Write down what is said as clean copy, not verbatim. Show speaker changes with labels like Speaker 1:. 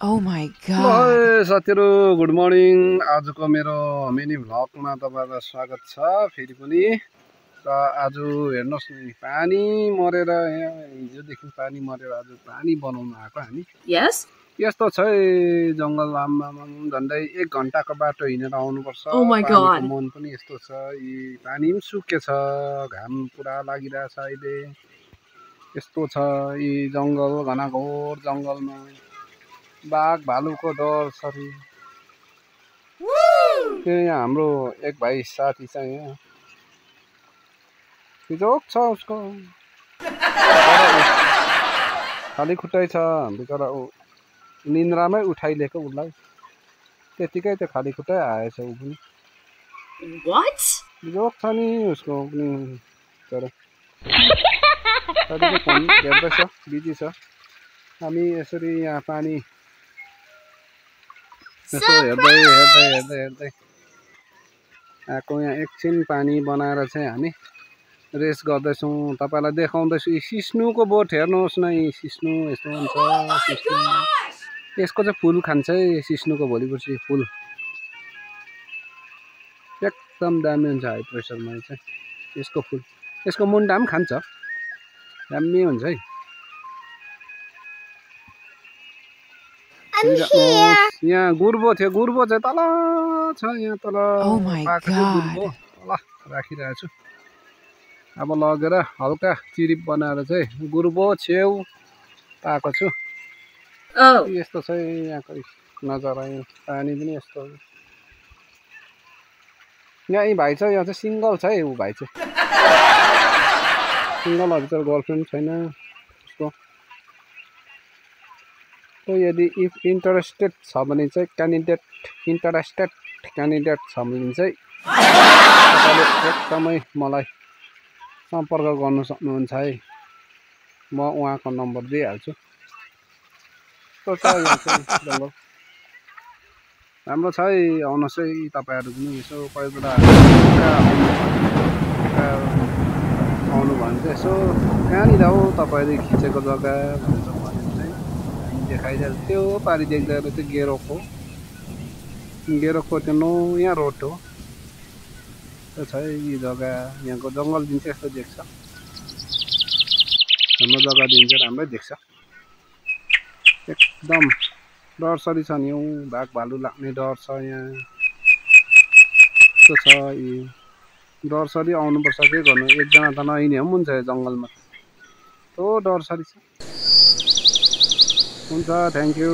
Speaker 1: Oh my
Speaker 2: ल
Speaker 1: god.
Speaker 2: साथीहरु good morning. आजको मेरो मिनी भ्लगमा तपाईहरुलाई स्वागत छ फेरि पनि। र आज हेर्नुस् नि पानी मरेर यहाँ हिजोदेखि पानी मरेर आज पानी बनाउन आएको हामी।
Speaker 3: Yes.
Speaker 2: यस्तो छ जंगल आम्मामा झन्डै 1 घण्टाको बाटो हिँडेर आउनुपर्छ।
Speaker 3: Oh my
Speaker 2: पानीको
Speaker 3: God.
Speaker 2: मुहान पनि यस्तो छ, यी पानी पनि सुकेछ, घाम पुरा लागिरहेछ अहिले। यस्तो छ यी जंगल घनाघोर जंगलमा बाघ भालुको डर सरी। यहाँ हाम्रो एक भाइ साथी छ, यहाँ बिजोक छ उसको खाली खुट्टै छ बिचरा, ऊ निन्द्रामै उठाइलिएको उसलाई, त्यतिकै त्यो खाली खुट्टै आएछ ऊ पनि।
Speaker 3: What?
Speaker 2: बिजोक छ नि उसको पनि तर साथीले फोन हेर्दैछ, बिजी छ। हामी यसरी यहाँ पानी यसो हेर्दै हेर्दै हेर्दै हेर्दै आएको। यहाँ एकछिन पानी बनाएर चाहिँ हामी रेस गर्दैछौँ। तपाईलाई देखाउँदैछु यी सिस्नुको बोट हेर्नुहोस् न, यी सिस्नु यस्तो हुन्छ। सिस्नु यसको चाहिँ फुल खान्छ है, सिस्नुको भोलिपर्सि फुल एकदम दामी हुन्छ। हाई प्रेसरमा चाहिँ यसको फुल, यसको मुन्टा पनि खान्छ, दामी हुन्छ है। यहाँ गुर्बो थियो, गुर्बो चाहिँ तल छ, यहाँ तल
Speaker 1: Oh my
Speaker 2: गुर्बो
Speaker 1: god.
Speaker 2: तल राखिरहेको छु। अब लगेर हल्का चिरिप बनाएर चाहिँ गुर्बो छेउ पाएको छु।
Speaker 3: Oh.
Speaker 2: यस्तो छ यहाँको नजारा, पानी पनि यस्तो। यहाँ यी भाइ छ, यहाँ चाहिँ सिङ्गल छ है, ऊ भाइ चाहिँ सिङ्गल, अरू चाहिँ गर्लफ्रेन्ड छैन उसको। तो यदि इफ इन्टरेस्टेड छ भने चाहिँ इन्टरेस्टेड क्यान्डिडेट छ भने चाहिँ तपाईँले एकदमै मलाई सम्पर्क गर्न सक्नुहुन्छ है। म उहाँको नम्बर दिइहाल्छु। तो छ यहाँ चाहिँ जङ्गल राम्रो छ है, आउनुहोस् है तपाईँहरू पनि यसो कोही बेला आउनु भने चाहिँ यसो कहाँनिर हो तपाईँले खिचेको जग्गा भनेर देखाइदिएर त्यो पारि देख्दा चाहिँ गेरोको त्यो नयाँ रोड हो। त्यो छ यी जग्गा, यहाँको जङ्गल दिन चाहिँ यस्तो देख्छ, हाम्रो जग्गा दिन चाहिँ राम्रै देख्छ। एकदम डरसरी छ नि, बाघ भालु लाग्ने डर छ यहाँ। त्यो छ यी डरसरी आउनुपर्छ, के गर्नु, एकजना त नहिँड्ने पनि हुन्छ जङ्गलमा, तो डरसरी छ। हुन्छ, थ्याङ्क यू।